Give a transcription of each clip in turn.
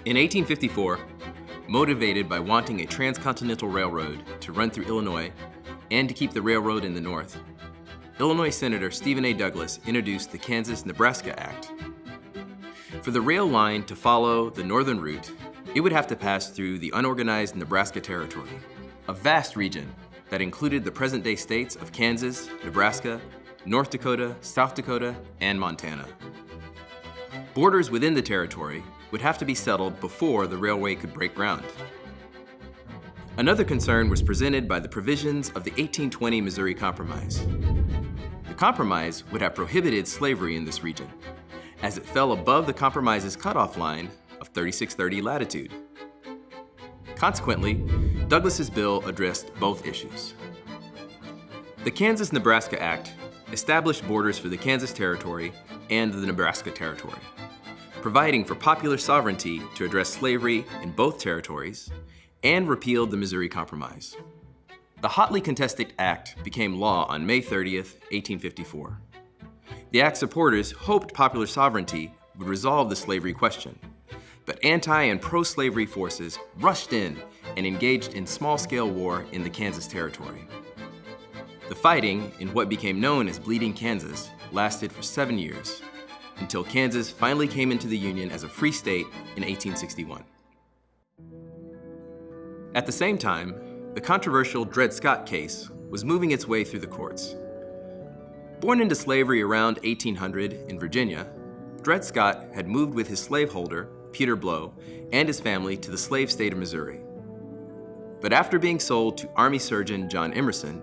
In 1854, motivated by wanting a transcontinental railroad to run through Illinois and to keep the railroad in the north, Illinois Senator Stephen A. Douglas introduced the Kansas-Nebraska Act. For the rail line to follow the northern route, it would have to pass through the unorganized Nebraska Territory, a vast region that included the present-day states of Kansas, Nebraska, North Dakota, South Dakota, and Montana. Borders within the territory would have to be settled before the railway could break ground. Another concern was presented by the provisions of the 1820 Missouri Compromise. The compromise would have prohibited slavery in this region, as it fell above the compromise's cutoff line of 3630 latitude. Consequently, Douglas's bill addressed both issues. The Kansas-Nebraska Act established borders for the Kansas Territory and the Nebraska Territory, providing for popular sovereignty to address slavery in both territories, and repealed the Missouri Compromise. The hotly contested act became law on May 30th, 1854. The act's supporters hoped popular sovereignty would resolve the slavery question, but anti- and pro-slavery forces rushed in and engaged in small-scale war in the Kansas Territory. The fighting, in what became known as Bleeding Kansas, lasted for 7 years, until Kansas finally came into the Union as a free state in 1861. At the same time, the controversial Dred Scott case was moving its way through the courts. Born into slavery around 1800 in Virginia, Dred Scott had moved with his slaveholder, Peter Blow, and his family to the slave state of Missouri. But after being sold to Army Surgeon John Emerson,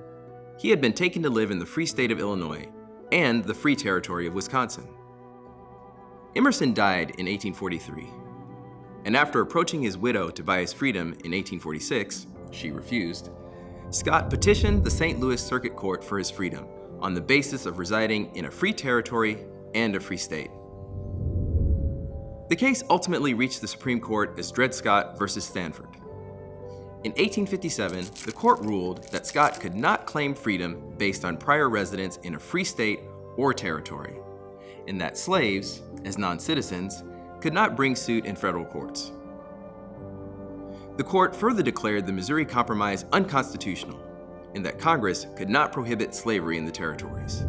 he had been taken to live in the free state of Illinois and the free territory of Wisconsin. Emerson died in 1843, and after approaching his widow to buy his freedom in 1846, she refused, Scott petitioned the St. Louis Circuit Court for his freedom on the basis of residing in a free territory and a free state. The case ultimately reached the Supreme Court as Dred Scott versus Stanford. In 1857, the court ruled that Scott could not claim freedom based on prior residence in a free state or territory, and that slaves, as non-citizens, could not bring suit in federal courts. The court further declared the Missouri Compromise unconstitutional, and that Congress could not prohibit slavery in the territories.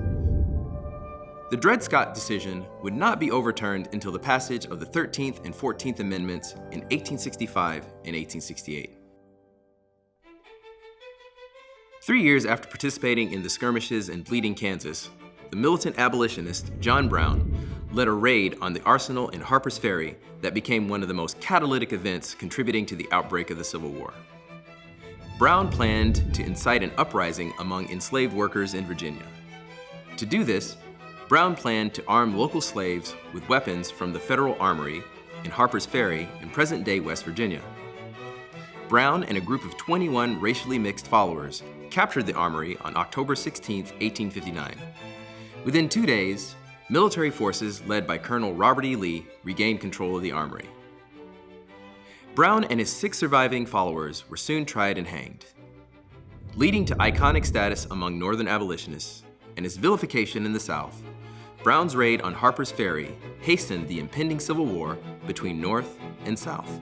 The Dred Scott decision would not be overturned until the passage of the 13th and 14th Amendments in 1865 and 1868. 3 years after participating in the skirmishes in Bleeding Kansas, the militant abolitionist John Brown led a raid on the arsenal in Harper's Ferry that became one of the most catalytic events contributing to the outbreak of the Civil War. Brown planned to incite an uprising among enslaved workers in Virginia. To do this, Brown planned to arm local slaves with weapons from the Federal Armory in Harper's Ferry in present-day West Virginia. Brown and a group of 21 racially mixed followers captured the armory on October 16, 1859. Within 2 days, military forces led by Colonel Robert E. Lee regained control of the armory. Brown and his 6 surviving followers were soon tried and hanged. Leading to iconic status among Northern abolitionists and his vilification in the South, Brown's raid on Harper's Ferry hastened the impending Civil War between North and South.